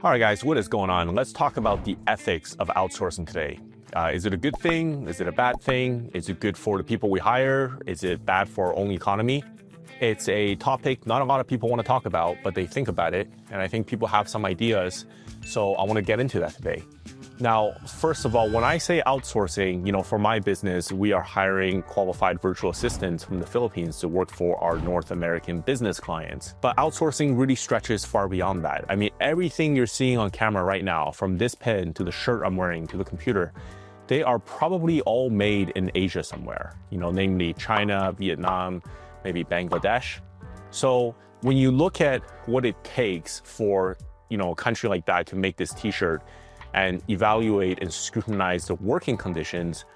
All right, guys, what is going on? Let's talk about the ethics of outsourcing today. Is it a good thing? Is it a bad thing? Is it good for the people we hire? Is it bad for our own economy? It's a topic not a lot of people want to talk about, but they think about it. And I think people have some ideas. So I want to get into that today. Now, first of all, when I say outsourcing, for my business, we are hiring qualified virtual assistants from the Philippines to work for our North American business clients. But outsourcing really stretches far beyond that. I mean, everything you're seeing on camera right now, from this pen to the shirt I'm wearing to the computer, they are probably all made in Asia somewhere, namely China, Vietnam, maybe Bangladesh. So when you look at what it takes for, a country like that to make this t-shirt, and evaluate and scrutinize the working conditions,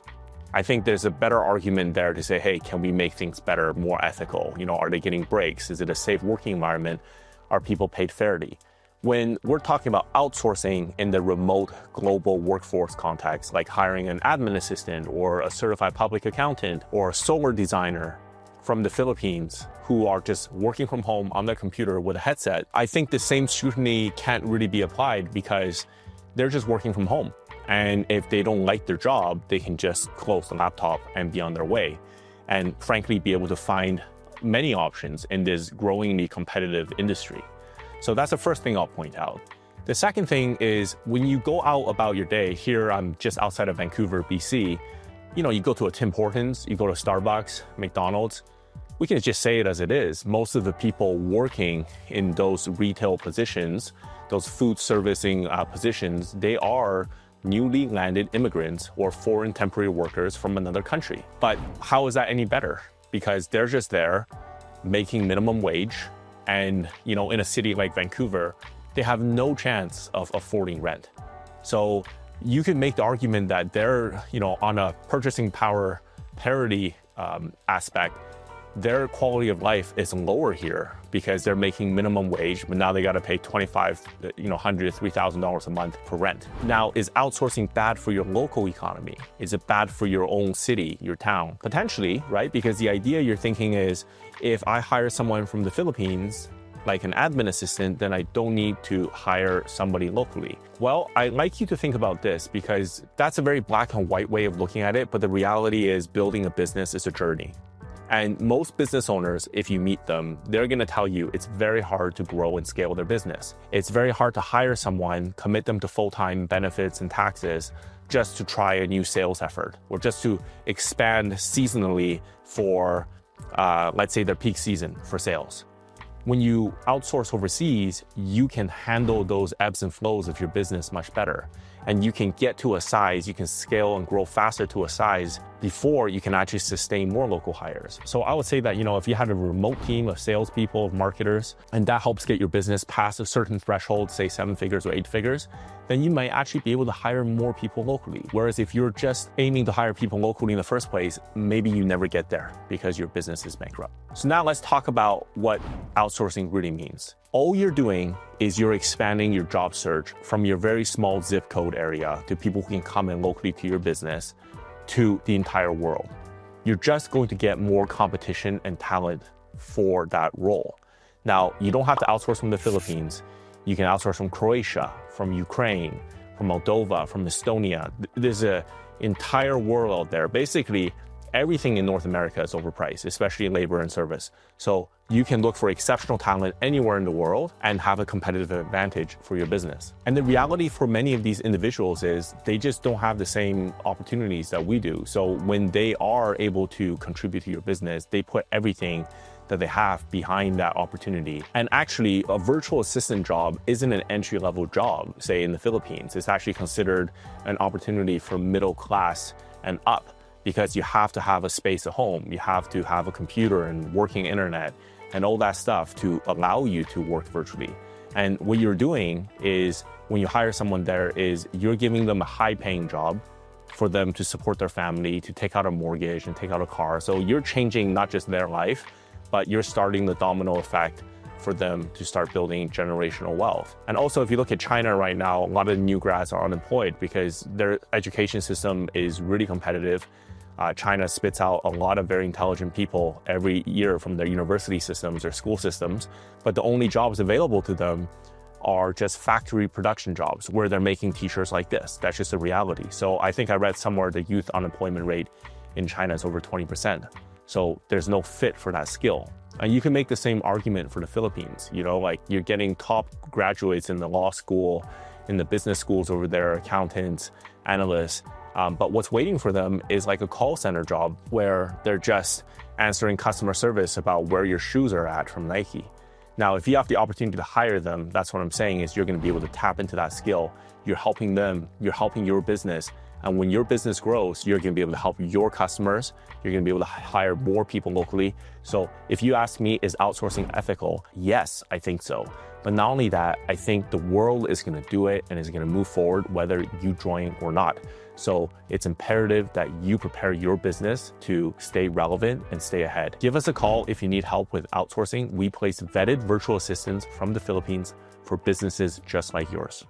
I think there's a better argument there to say, hey, can we make things better, more ethical? Are they getting breaks? Is it a safe working environment? Are people paid fairly? When we're talking about outsourcing in the remote global workforce context, like hiring an admin assistant or a certified public accountant or a solar designer from the Philippines who are just working from home on their computer with a headset, I think the same scrutiny can't really be applied because they're just working from home. And if they don't like their job, they can just close the laptop and be on their way. And frankly, be able to find many options in this growingly competitive industry. So that's the first thing I'll point out. The second thing is when you go out about your day, here I'm just outside of Vancouver, BC, you go to a Tim Hortons, you go to Starbucks, McDonald's, we can just say it as it is. Most of the people working in those retail positions, those food servicing positions, they are newly landed immigrants or foreign temporary workers from another country. But how is that any better? Because they're just there making minimum wage. And, in a city like Vancouver, they have no chance of affording rent. So you can make the argument that they're, on a purchasing power parity aspect, their quality of life is lower here because they're making minimum wage, but now they got to pay $2,500 to $3,000 a month for rent. Now, is outsourcing bad for your local economy? Is it bad for your own city, your town? Potentially, right? Because the idea you're thinking is, if I hire someone from the Philippines, like an admin assistant, then I don't need to hire somebody locally. Well, I'd like you to think about this because that's a very black and white way of looking at it, but the reality is building a business is a journey. And most business owners, if you meet them, they're going to tell you it's very hard to grow and scale their business. It's very hard to hire someone, commit them to full-time benefits and taxes just to try a new sales effort or just to expand seasonally for, let's say, their peak season for sales. When you outsource overseas, you can handle those ebbs and flows of your business much better. And you can get to a size, you can scale and grow faster to a size before you can actually sustain more local hires. So I would say that, if you have a remote team of salespeople, of marketers, and that helps get your business past a certain threshold, say 7 figures or 8 figures, then you might actually be able to hire more people locally. Whereas if you're just aiming to hire people locally in the first place, maybe you never get there because your business is bankrupt. So now let's talk about what outsourcing really means. All you're doing is you're expanding your job search from your very small zip code area to people who can come in locally to your business to the entire world. You're just going to get more competition and talent for that role. Now, you don't have to outsource from the Philippines. You can outsource from Croatia, from Ukraine, from Moldova, from Estonia. There's an entire world out there. Basically, everything in North America is overpriced, especially labor and service. So you can look for exceptional talent anywhere in the world and have a competitive advantage for your business. And the reality for many of these individuals is they just don't have the same opportunities that we do. So when they are able to contribute to your business, they put everything that they have behind that opportunity. And actually, a virtual assistant job isn't an entry-level job, say in the Philippines. It's actually considered an opportunity for middle class and up, because you have to have a space at home. You have to have a computer and working internet and all that stuff to allow you to work virtually. And what you're doing is, when you hire someone there, is you're giving them a high-paying job for them to support their family, to take out a mortgage and take out a car. So you're changing not just their life, but you're starting the domino effect for them to start building generational wealth. And also, if you look at China right now, a lot of new grads are unemployed because their education system is really competitive. China spits out a lot of very intelligent people every year from their university systems or school systems, but the only jobs available to them are just factory production jobs where they're making t-shirts like this. That's just a reality. So I think I read somewhere the youth unemployment rate in China is over 20%. So there's no fit for that skill. And you can make the same argument for the Philippines. You know, like you're getting top graduates in the law school, in the business schools over there, accountants, analysts. But what's waiting for them is like a call center job where they're just answering customer service about where your shoes are at from Nike. Now, if you have the opportunity to hire them, that's what I'm saying is you're going to be able to tap into that skill. You're helping them, you're helping your business. And when your business grows, you're going to be able to help your customers. You're going to be able to hire more people locally. So if you ask me, is outsourcing ethical? Yes, I think so. But not only that, I think the world is going to do it and is going to move forward whether you join or not. So it's imperative that you prepare your business to stay relevant and stay ahead. Give us a call if you need help with outsourcing. We place vetted virtual assistants from the Philippines for businesses just like yours.